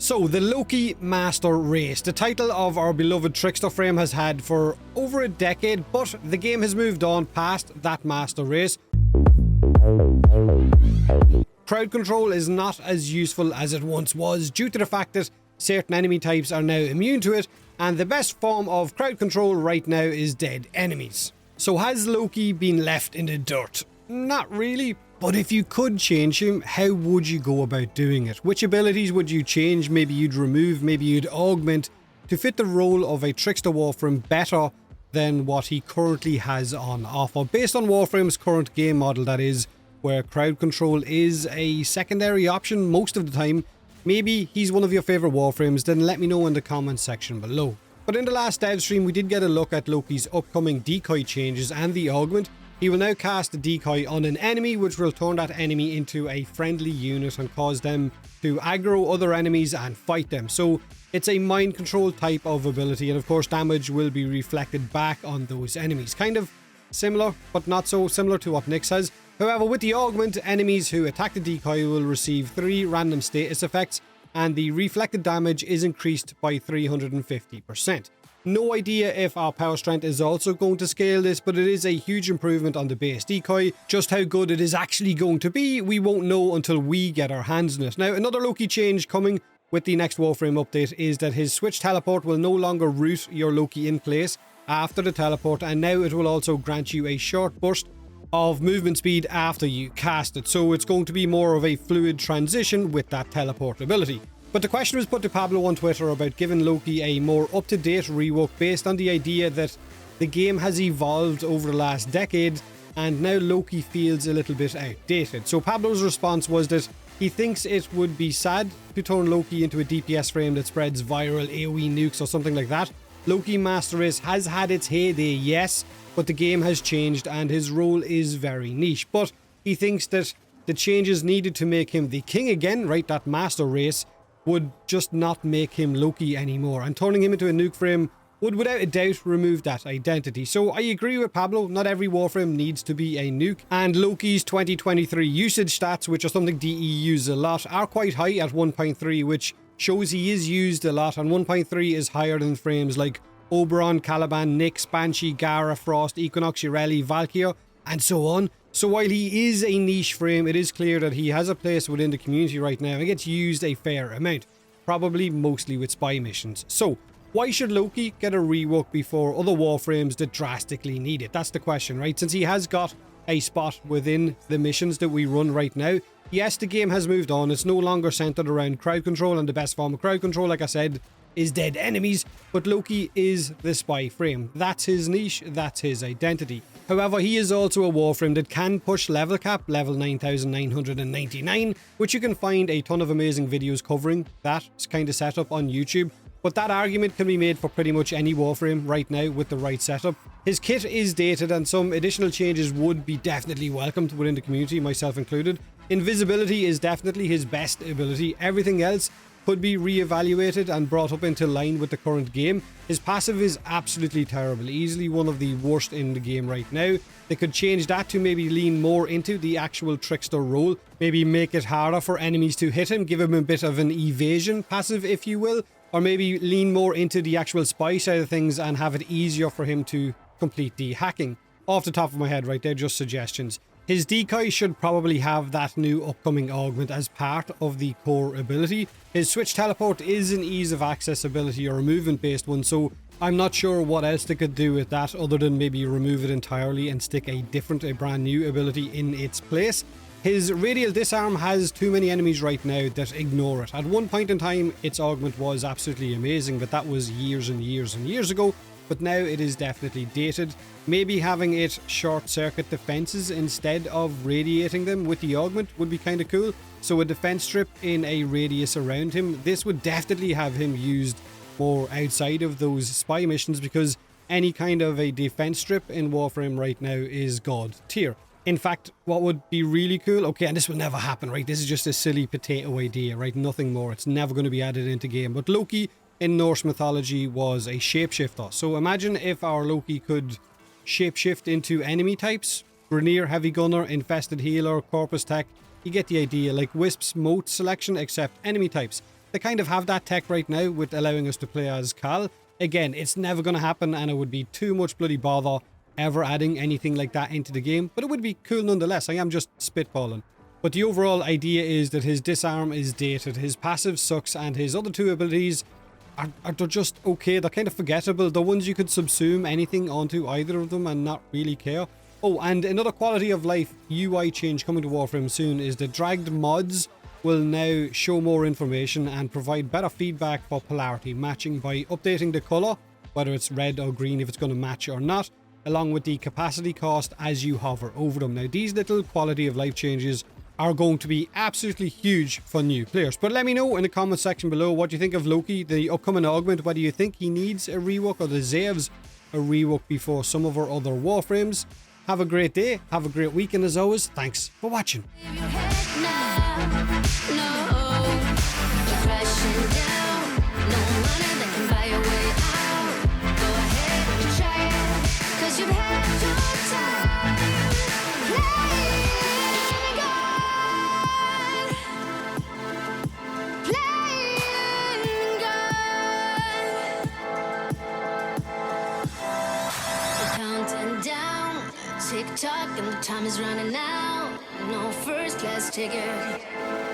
So, the Loki Master Race, the title of our beloved Trickster frame has had for over a decade, but the game has moved on past that Master Race. Crowd control is not as useful as it once was due to the fact that certain enemy types are now immune to it, and the best form of crowd control right now is dead enemies. So has Loki been left in the dirt? Not really. But if you could change him, how would you go about doing it? Which abilities would you change? Maybe you'd remove, maybe you'd augment to fit the role of a Trickster Warframe better than what he currently has on offer. Based on Warframe's current game model, that is, where crowd control is a secondary option most of the time. Maybe he's one of your favourite Warframes, then let me know in the comments section below. But in the last dev stream, we did get a look at Loki's upcoming decoy changes and the augment. He will now cast a decoy on an enemy, which will turn that enemy into a friendly unit and cause them to aggro other enemies and fight them. So it's a mind control type of ability, and of course damage will be reflected back on those enemies. Kind of similar, but not so similar to what Nick says. However, with the augment, enemies who attack the decoy will receive 3 random status effects, and the reflected damage is increased by 350%. No idea if our power strength is also going to scale this, but it is a huge improvement on the base decoy. Just how good it is actually going to be, we won't know until we get our hands on it. Now, another Loki change coming with the next Warframe update is that his switch teleport will no longer root your Loki in place after the teleport, and now it will also grant you a short burst of movement speed after you cast it. So it's going to be more of a fluid transition with that teleport ability. But the question was put to Pablo on Twitter about giving Loki a more up-to-date rework based on the idea that the game has evolved over the last decade and now Loki feels a little bit outdated. So Pablo's response was that he thinks it would be sad to turn Loki into a DPS frame that spreads viral AoE nukes or something like that. Loki Master Race has had its heyday, yes, but the game has changed and his role is very niche. But he thinks that the changes needed to make him the king again, right, that Master Race, would just not make him Loki anymore, and turning him into a nuke frame would without a doubt remove that identity. So I agree with Pablo, not every Warframe needs to be a nuke, and Loki's 2023 usage stats, which are something DE uses a lot, are quite high at 1.3, which shows he is used a lot, and 1.3 is higher than frames like Oberon, Caliban, Nyx, Banshee, Gara, Frost, Equinox, Ureli, Valkyria, and so on. So while he is a niche frame, it is clear that he has a place within the community right now and gets used a fair amount, probably mostly with spy missions. So why should Loki get a rework before other Warframes that drastically need it? That's the question, right? Since he has got a spot within the missions that we run right now. Yes, the game has moved on. It's no longer centered around crowd control, and the best form of crowd control, like I said, is dead enemies, but Loki is the spy frame. That's his niche, that's his identity. However, he is also a Warframe that can push level cap, level 9,999, which you can find a ton of amazing videos covering that kind of setup on YouTube. But that argument can be made for pretty much any Warframe right now with the right setup. His kit is dated and some additional changes would be definitely welcomed within the community, myself included. Invisibility is definitely his best ability. Everything else could be re-evaluated and brought up into line with the current game. His passive is absolutely terrible, easily one of the worst in the game right now. They could change that to maybe lean more into the actual Trickster role, maybe make it harder for enemies to hit him, give him a bit of an evasion passive, if you will, or maybe lean more into the actual spy side of things and have it easier for him to complete the hacking. Off the top of my head right there, just suggestions. His decoy should probably have that new upcoming augment as part of the core ability. His switch teleport is an ease of access ability or a movement based one, so I'm not sure what else they could do with that other than maybe remove it entirely and stick a brand new ability in its place. His radial disarm has too many enemies right now that ignore it. At one point in time, its augment was absolutely amazing, but that was years and years and years ago. But now it is definitely dated. Maybe having it short circuit defenses instead of radiating them with the augment would be kind of cool. So a defense strip in a radius around him. This would definitely have him used more outside of those spy missions, because any kind of a defense strip in Warframe right now is god tier. In fact, what would be really cool, okay, and this will never happen, right? This is just a silly potato idea, right? Nothing more. It's never going to be added into game. But Loki in Norse mythology was a shapeshifter. So imagine if our Loki could shapeshift into enemy types. Grineer, Heavy Gunner, Infested Healer, Corpus Tech. You get the idea, like Wisp's moat selection except enemy types. They kind of have that tech right now with allowing us to play as Cal. Again, it's never going to happen, and it would be too much bloody bother ever adding anything like that into the game, but it would be cool nonetheless. I am just spitballing. But the overall idea is that his disarm is dated, his passive sucks, and his other two abilities they're just okay. They're kind of forgettable. The ones you could subsume anything onto either of them and not really care. Oh, and another quality of life UI change coming to Warframe soon is the dragged mods will now show more information and provide better feedback for polarity matching by updating the color, whether it's red or green if it's going to match or not, along with the capacity cost as you hover over them. Now, these little quality of life changes are going to be absolutely huge for new players. But let me know in the comment section below what you think of Loki, the upcoming augment, whether you think he needs a rework or deserves a rework before some of our other Warframes. Have a great day, have a great week, and as always, thanks for watching. Tick tock and the time is running out. No first class ticket.